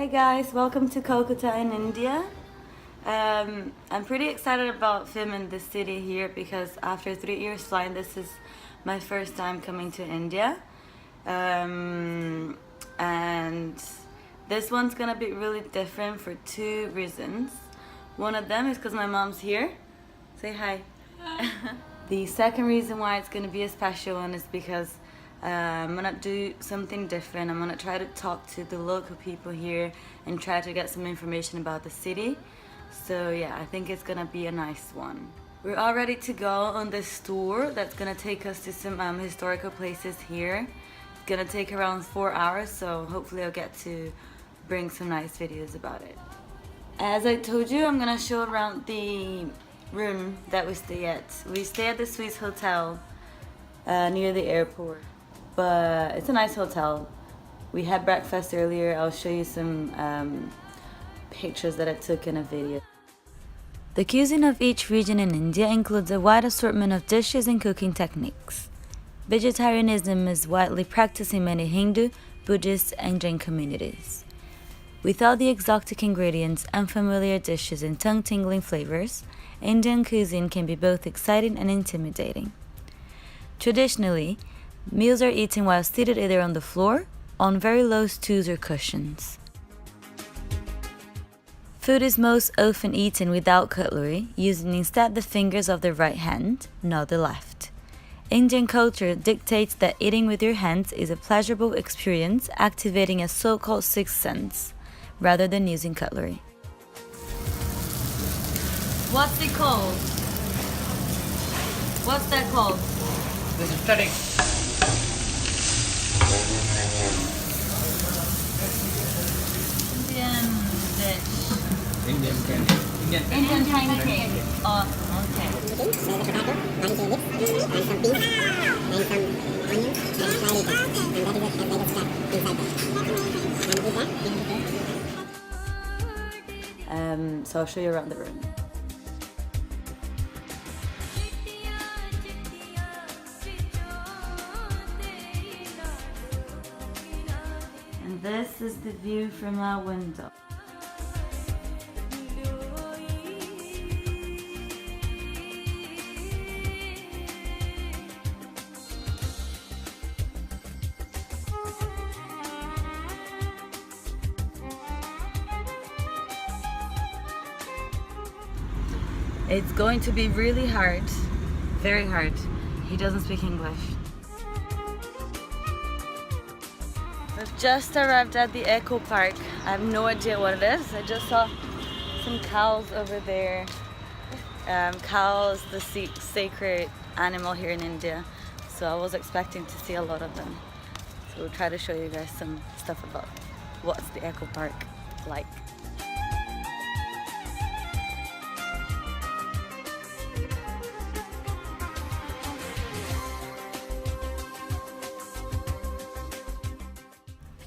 Hi guys, welcome to Kolkata in India. I'm pretty excited about filming this city here because after 3 years flying, this is my first time coming to India. And this one's gonna be really different for two reasons. One of them is because my mom's here. Say hi. The second reason why it's gonna be a special one is because I'm gonna do something different. I'm gonna try to talk to the local people here and try to get some information about the city. So yeah, I think it's gonna be a nice one. We're all ready to go on this tour that's gonna take us to some historical places here. It's gonna take around 4 hours, so hopefully I'll get to bring some nice videos about it. As I told you, I'm gonna show around the room that we stay at. We stay at the Swiss Hotel near the airport. But it's a nice hotel. We had breakfast earlier. I'll show you some pictures that I took in a video. The cuisine of each region in India includes a wide assortment of dishes and cooking techniques. Vegetarianism is widely practiced in many Hindu, Buddhist, and Jain communities. With all the exotic ingredients, unfamiliar dishes, and tongue-tingling flavors, Indian cuisine can be both exciting and intimidating. Traditionally, meals are eaten while seated either on the floor, on very low stools or cushions. Food is most often eaten without cutlery, using instead the fingers of the right hand, not the left. Indian culture dictates that eating with your hands is a pleasurable experience, activating a so-called sixth sense, rather than using cutlery. What's it called? What's that called? This is studying. Indian dish. Indian candy. Indian pancake. Oh, okay. So I'll show you around the room. And this is the view from our window. It's going to be really hard, very hard. He doesn't speak English. We've just arrived at the Eco Park. I have no idea what it is. I just saw some cows over there. Cows, the sacred animal here in India. So I was expecting to see a lot of them. So we'll try to show you guys some stuff about what's the Eco Park like.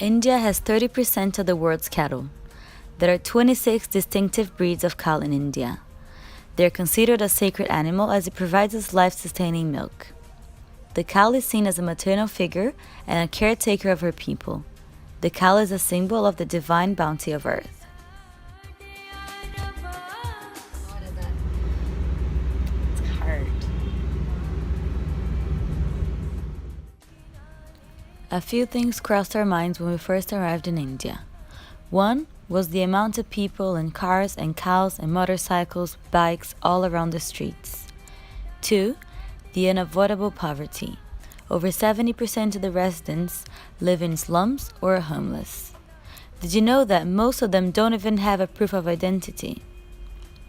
India has 30% of the world's cattle. There are 26 distinctive breeds of cow in India. They are considered a sacred animal as it provides us life-sustaining milk. The cow is seen as a maternal figure and a caretaker of her people. The cow is a symbol of the divine bounty of earth. It's hard. A few things crossed our minds when we first arrived in India. One was the amount of people and cars and cows and motorcycles, bikes all around the streets. Two, the unavoidable poverty. Over 70% of the residents live in slums or are homeless. Did you know that most of them don't even have a proof of identity?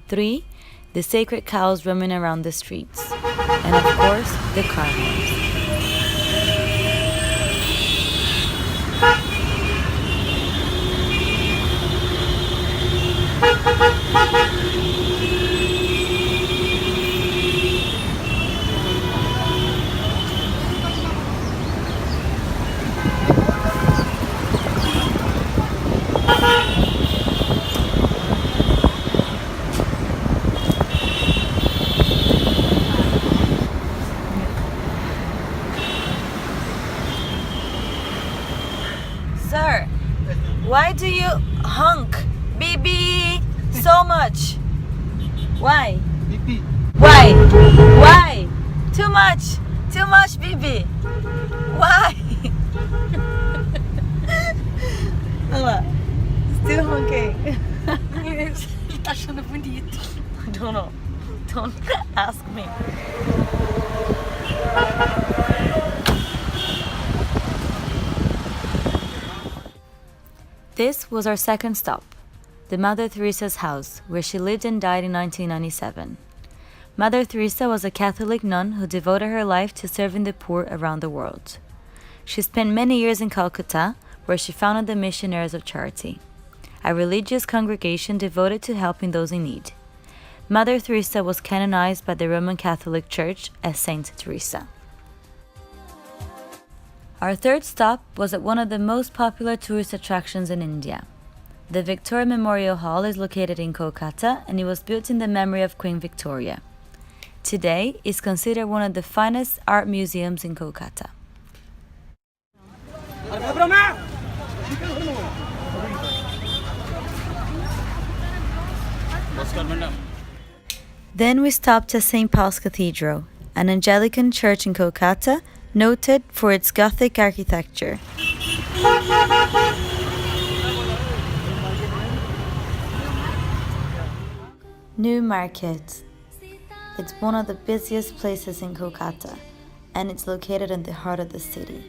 Three, the sacred cows roaming around the streets. And of course, the car horns. much. Why? Pipi. Why? Why? Too much. Too much, Bibi. Why? Olha lá. Still honking. Ele tá achando bonito. Don't know. Don't ask me. This was our second stop, the Mother Teresa's house, where she lived and died in 1997. Mother Teresa was a Catholic nun who devoted her life to serving the poor around the world. She spent many years in Kolkata, where she founded the Missionaries of Charity, a religious congregation devoted to helping those in need. Mother Teresa was canonized by the Roman Catholic Church as Saint Teresa. Our third stop was at one of the most popular tourist attractions in India. The Victoria Memorial Hall is located in Kolkata and it was built in the memory of Queen Victoria. Today, it's considered one of the finest art museums in Kolkata. Then we stopped at St. Paul's Cathedral, an Anglican church in Kolkata, noted for its Gothic architecture. New Market. It's one of the busiest places in Kolkata, and it's located in the heart of the city.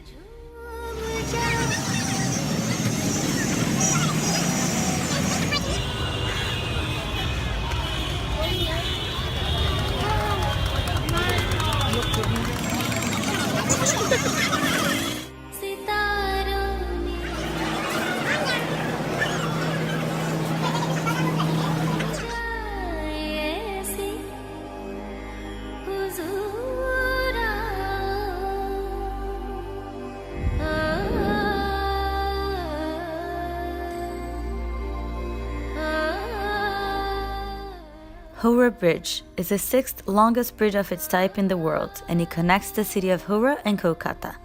Howrah Bridge is the sixth longest bridge of its type in the world, and it connects the city of Howrah and Kolkata.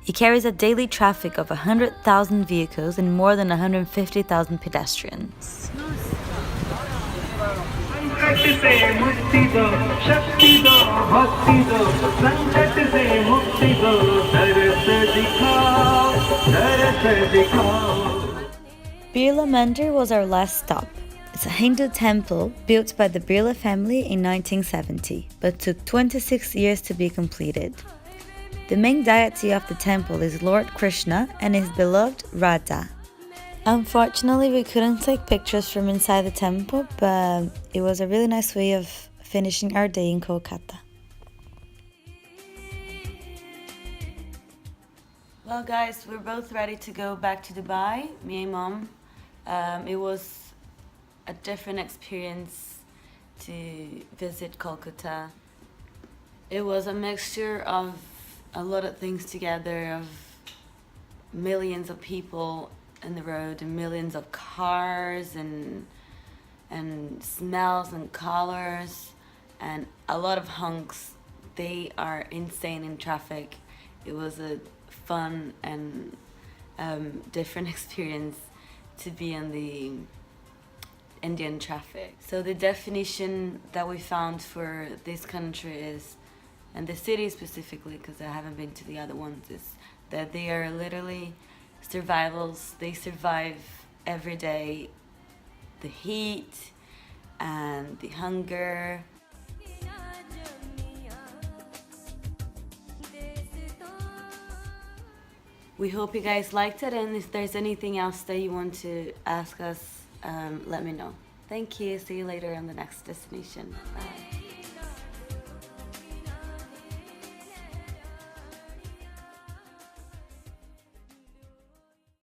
It carries a daily traffic of 100,000 vehicles and more than 150,000 pedestrians. Birla Mandir was our last stop. It's a Hindu temple built by the Birla family in 1970, but took 26 years to be completed. The main deity of the temple is Lord Krishna and his beloved Radha. Unfortunately, we couldn't take pictures from inside the temple, but it was a really nice way of finishing our day in Kolkata. Well guys, we're both ready to go back to Dubai, me and Mom. It was a different experience to visit Kolkata. It was a mixture of a lot of things together, of millions of people in the road and millions of cars and smells and colors and a lot of honks. They are insane in traffic. It was a fun and different experience to be in the Indian traffic. So the definition that we found for this country is, and the city specifically, because I haven't been to the other ones, is that they are literally survivals. They survive every day the heat and the hunger. We hope you guys liked it, and if there's anything else that you want to ask us, let me know. Thank you. See you later on the next destination. Bye.